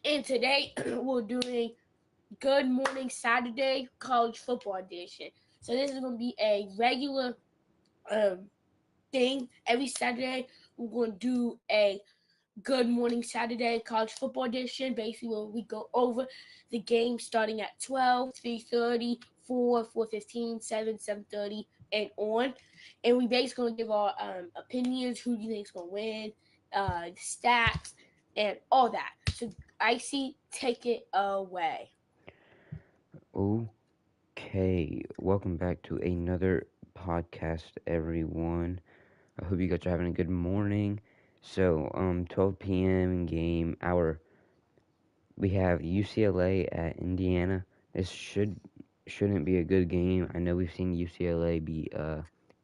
And today we're doing Good Morning Saturday College Football Edition. So this is going to be a regular thing. Every Saturday we're going to do a Good Morning Saturday College Football Edition. Basically, where we go over the game starting at 12, 3:30, 4, 4:15, 7, 7:30, and on. And we basically going to give our opinions, who do you think is going to win, the stats, and all that. So, Icy, take it away. Okay, welcome back to another podcast, everyone. I hope you guys are having a good morning. So, 12 p.m. game hour. We have UCLA at Indiana. This shouldn't be a good game. I know we've seen UCLA beat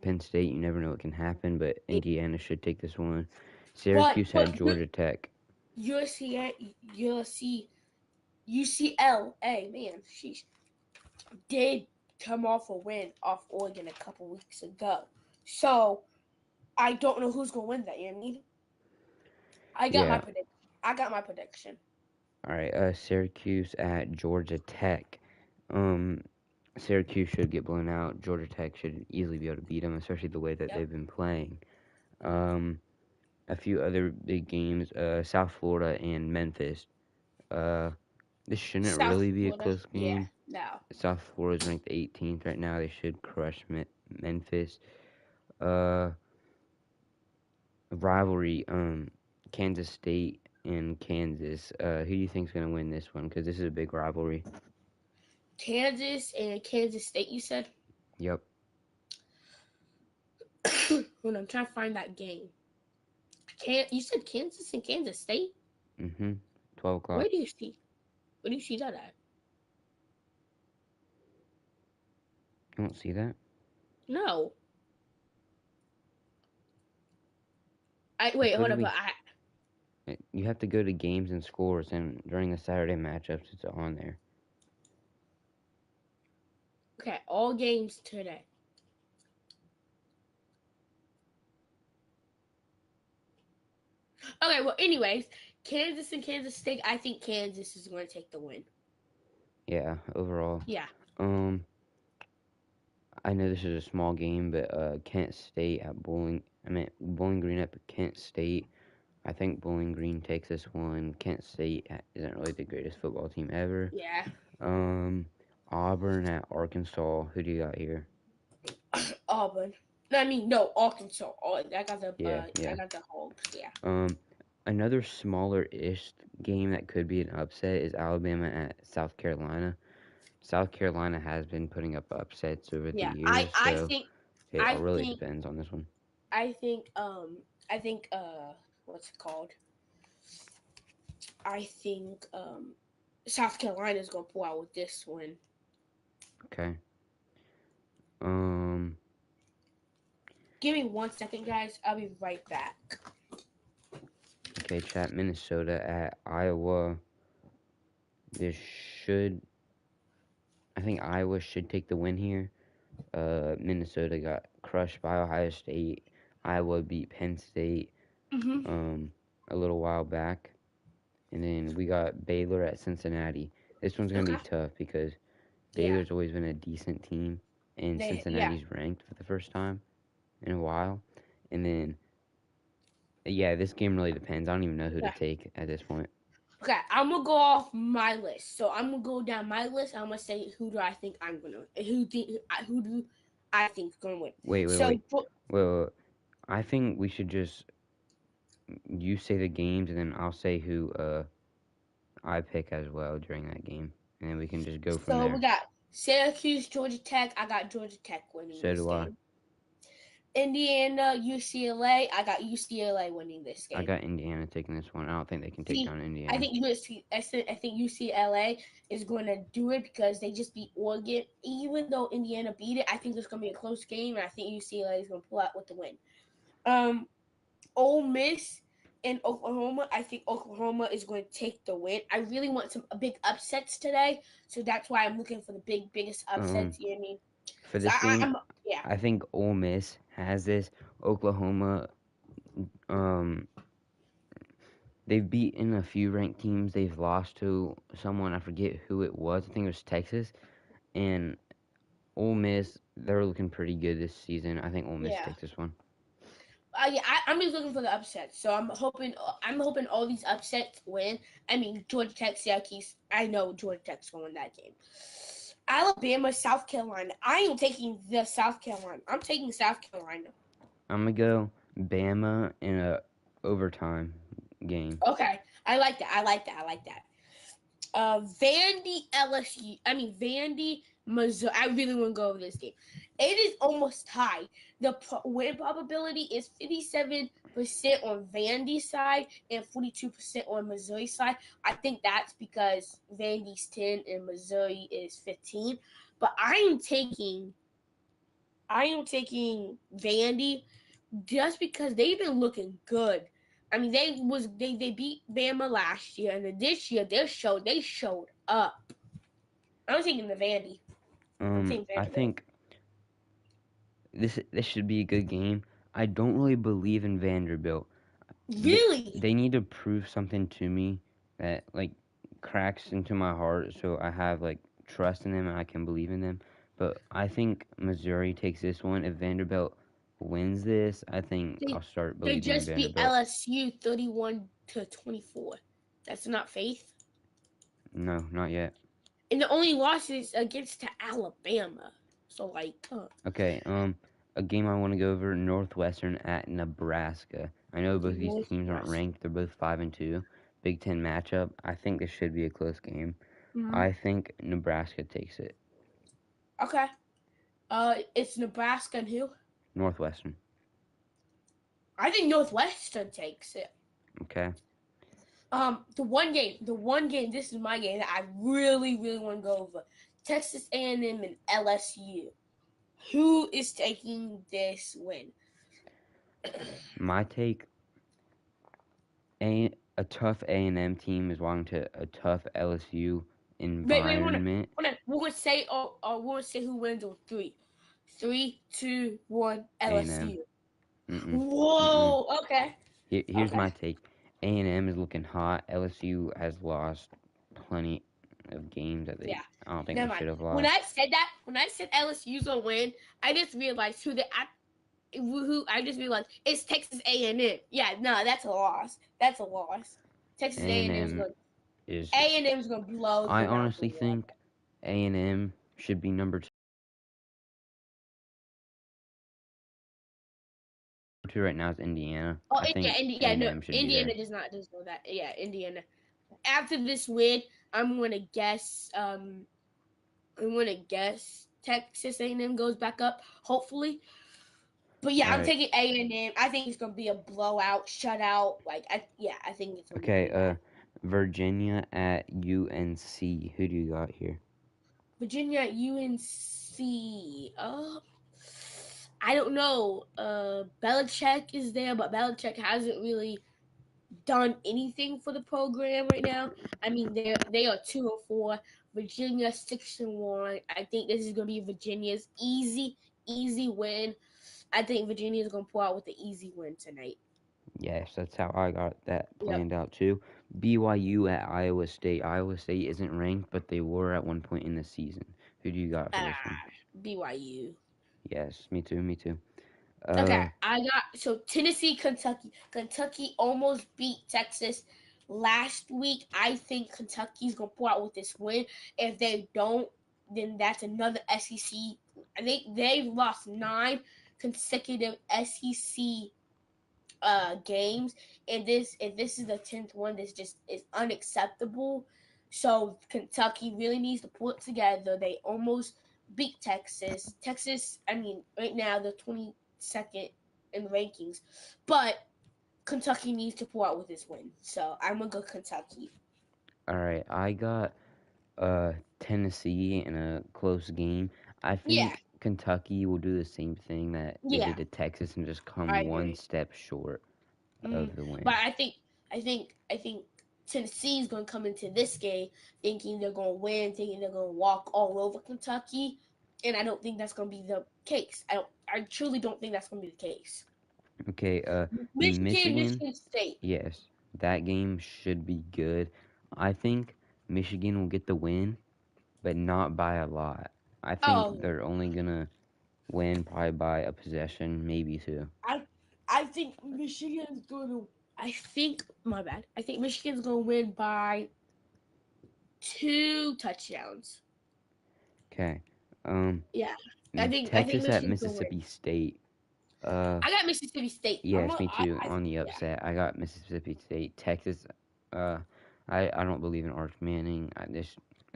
Penn State. You never know what can happen, but Indiana should take this one. Syracuse had Georgia Tech. UCLA, man, sheesh, did come off a win off Oregon a couple weeks ago. So I don't know who's gonna win that. You know what I mean? I got my prediction. All right, Syracuse at Georgia Tech. Syracuse should get blown out. Georgia Tech should easily be able to beat them, especially the way that they've been playing. A few other big games, South Florida and Memphis. This shouldn't really be a close game. Yeah, no. South Florida is ranked 18th right now. They should crush Memphis. Rivalry, Kansas State and Kansas. Who do you think is going to win this one? Because this is a big rivalry. Kansas and Kansas State, you said? Yep. Hold on, I'm trying to find that game. You said Kansas and Kansas State? 12 o'clock. Where do you see that at? You don't see that? No. Hold up. You have to go to games and scores, and during the Saturday matchups, it's on there. Okay, all games today. Okay, well, anyways, Kansas and Kansas State, I think Kansas is going to take the win. Yeah, overall. Yeah. I know this is a small game, but Kent State at Bowling Green at Kent State. I think Bowling Green takes this one. Kent State isn't really the greatest football team ever. Yeah. Auburn at Arkansas. Who do you got here? Auburn. No, Arkansas. I got the Yeah. I got the Hogs. Yeah. Another smaller-ish game that could be an upset is Alabama at South Carolina. South Carolina has been putting up upsets over the years, I so think it really depends on this one. I think what's it called? I think South Carolina is gonna pull out with this one. Okay. Give me 1 second, guys. I'll be right back. Okay, chat. Minnesota at Iowa. I think Iowa should take the win here. Minnesota got crushed by Ohio State. Iowa beat Penn State a little while back. And then we got Baylor at Cincinnati. This one's going to be tough because Baylor's always been a decent team, and Cincinnati's ranked for the first time in a while. And then, this game really depends. I don't even know who to take at this point. Okay, I'm going to go off my list. So I'm going to go down my list. I'm going to say who do I think I'm going to who do I think is going to win. Wait. I think we should just you say the games, and then I'll say who I pick as well during that game, and then we can just go from there. So we got Syracuse, Georgia Tech. I got Georgia Tech winning this game. So do I. Indiana, UCLA. I got UCLA winning this game. I got Indiana taking this one. I don't think they can take down Indiana. I think UCLA is going to do it because they just beat Oregon. Even though Indiana beat it, I think it's going to be a close game, and I think UCLA is going to pull out with the win. Ole Miss and Oklahoma. I think Oklahoma is going to take the win. I really want some big upsets today, so that's why I'm looking for the biggest upsets. You know what I mean? For this game, I think Ole Miss has this. Oklahoma, they've beaten a few ranked teams. They've lost to someone, I forget who it was. I think it was Texas. And Ole Miss, they're looking pretty good this season. I think Ole Miss Yeah. takes this one. Yeah, I'm just looking for the upsets. So I'm hoping all these upsets win. I mean, Georgia Tech, Syracuse. I know Georgia Tech's going to win that game. Alabama, South Carolina. I am taking the South Carolina. I'm taking South Carolina. I'm going to go Bama in a overtime game. Okay. I like that. Vandy, LSU. I mean, Vandy, Missouri. I really want to go over this game. It is almost tied. The win probability is 57% on Vandy's side and 42% on Missouri's side. I think that's because Vandy's 10 and Missouri is 15. But I am taking Vandy just because they've been looking good. I mean, they beat Bama last year, and then this year they showed up. I'm taking the Vandy. I think this should be a good game. I don't really believe in Vanderbilt. Really? They need to prove something to me that like cracks into my heart, so I have like trust in them and I can believe in them. But I think Missouri takes this one. If Vanderbilt wins this, I think I'll start They believing in just beat Vanderbilt. LSU 31-24. That's not faith. No, not yet. And the only loss is against to Alabama. So like, Okay, a game I want to go over: Northwestern at Nebraska. I know both these teams aren't ranked; they're both 5-2. Big Ten matchup. I think this should be a close game. Mm-hmm. I think Nebraska takes it. Okay. It's Nebraska and who? Northwestern. I think Northwestern takes it. Okay. The one game. This is my game that I really want to go over. Texas A&M and LSU. Who is taking this win? My take: a tough A&M team is walking to a tough LSU environment. Wait, we're gonna say who wins on 3. 3, 2, 1. LSU. Whoa. Okay. Here's my take: A&M is looking hot. LSU has lost plenty of games that I don't think they should have lost. When I said LSU's gonna win, I just realized I just realized it's Texas A&M. Yeah, no, that's a loss. Texas A&M's gonna blow. I honestly think A&M should be number 2 right now is Indiana. Indiana does not deserve that. Yeah, Indiana. After this win, I'm gonna guess Texas A&M goes back up, hopefully. But yeah, I'm taking A&M. I think it's gonna be a blowout, shutout. I think it's gonna be Virginia at UNC. Who do you got here? Virginia at UNC. I don't know. Belichick is there, but Belichick hasn't really done anything for the program right now. I mean, they are 2-4. Virginia 6-1. I think this is gonna be Virginia's easy win. I think Virginia is gonna pull out with the easy win tonight. Yes, that's how I got that planned out too. BYU at Iowa State. Iowa State isn't ranked, but they were at one point in the season. Who do you got for this one? BYU. Yes, me too. Okay, I got Tennessee, Kentucky. Kentucky almost beat Texas last week. I think Kentucky's gonna pull out with this win. If they don't, then that's another SEC. I think they've lost 9 consecutive SEC games, and if this is the 10th one, this just is unacceptable. So Kentucky really needs to pull it together. They almost beat Texas. Texas, I mean, right now they're 22nd in the rankings, but Kentucky needs to pull out with this win. So I'm gonna go Kentucky. All right, I got Tennessee in a close game. I think Kentucky will do the same thing that they did to Texas and just come one step short of the win. But I think Tennessee's going to come into this game thinking they're going to win, thinking they're going to walk all over Kentucky, and I don't think that's going to be the case. I truly don't think that's going to be the case. Okay, Michigan State. Yes. that game should be good. I think Michigan will get the win, but not by a lot. I think Oh, they're only gonna win probably by a possession, maybe two. I I think Michigan's going to. I think my bad. I think Michigan's going to win by 2 touchdowns. Okay. Yeah, I think Texas at Michigan's going to win. Mississippi State. Uh, I got Mississippi State. yes, me too. I On the yeah. upset, I got Mississippi State. Texas. Uh, I don't believe in Arch Manning.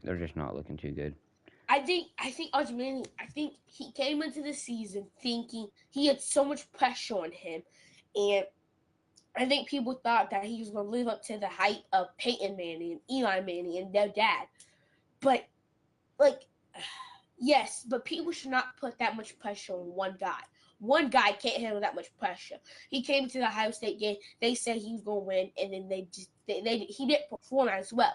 They're just not looking too good. I think Arch Manning. I think he came into the season thinking he had so much pressure on him, and I think people thought that he was going to live up to the hype of Peyton Manning and Eli Manning and their dad. But like, yes, but people should not put that much pressure on one guy. One guy can't handle that much pressure. He came to the Ohio State game. They said he was going to win, and then he didn't perform as well.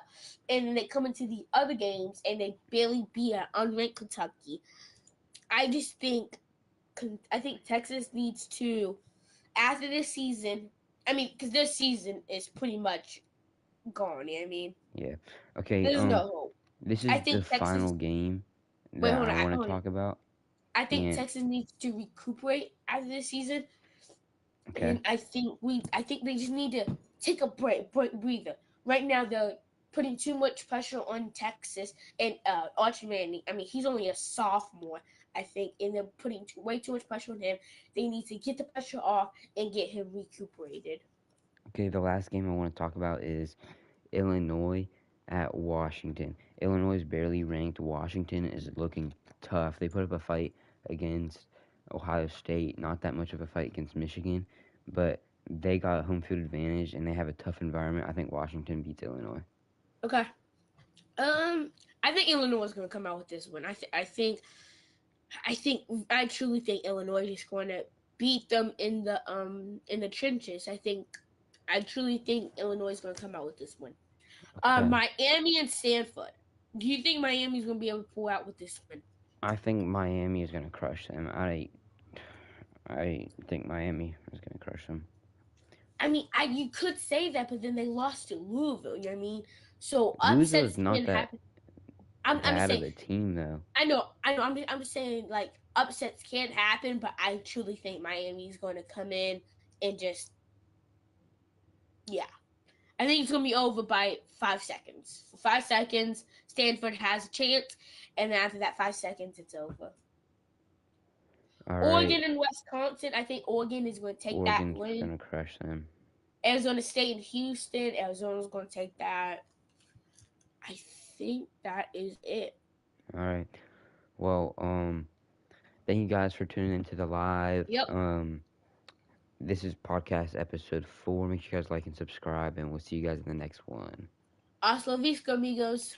And then they come into the other games and they barely beat an unranked Kentucky. I just think Texas needs to, after this season. I mean, because this season is pretty much gone. You know what I mean? Yeah. Okay. There's no hope. This I is the think final Texas. game Wait, that hold I on. want to Hold on. talk about. I think And Texas needs to recuperate after this season, okay. and I think they just need to take a breather. Right now, they're putting too much pressure on Texas and Arch Manning. I mean, he's only a sophomore, I think, and they're putting way too much pressure on him. They need to get the pressure off and get him recuperated. Okay, the last game I want to talk about is Illinois at Washington. Illinois is barely ranked. Washington is looking tough. They put up a fight against Ohio State, not that much of a fight against Michigan, but they got home field advantage and they have a tough environment. I think Washington beats Illinois. Okay. I think Illinois is going to come out with this one. I truly think Illinois is going to beat them in the trenches. I truly think Illinois is going to come out with this one. Okay. Miami and Stanford. Do you think Miami's going to be able to pull out with this one? I think Miami is going to crush them. I think Miami is going to crush them. I mean, you could say that, but then they lost to Louisville. You know what I mean? So Louisville upsets is not can that happen. I'm just bad of saying. a team, though. I know. I'm just saying, like, upsets can't happen, but I truly think Miami's going to come in and just, yeah. I think it's going to be over by 5 seconds. For 5 seconds, Stanford has a chance, and then after that 5 seconds, it's over. All Oregon right. and Wisconsin, I think Oregon is going to take that Oregon's win. going to crush them. Arizona State and Houston, Arizona's going to take that. I think that is it. All right. Well, thank you guys for tuning into the live. Yep. This is podcast episode 4. Make sure you guys like and subscribe, and we'll see you guys in the next one. Hasta la vista, amigos.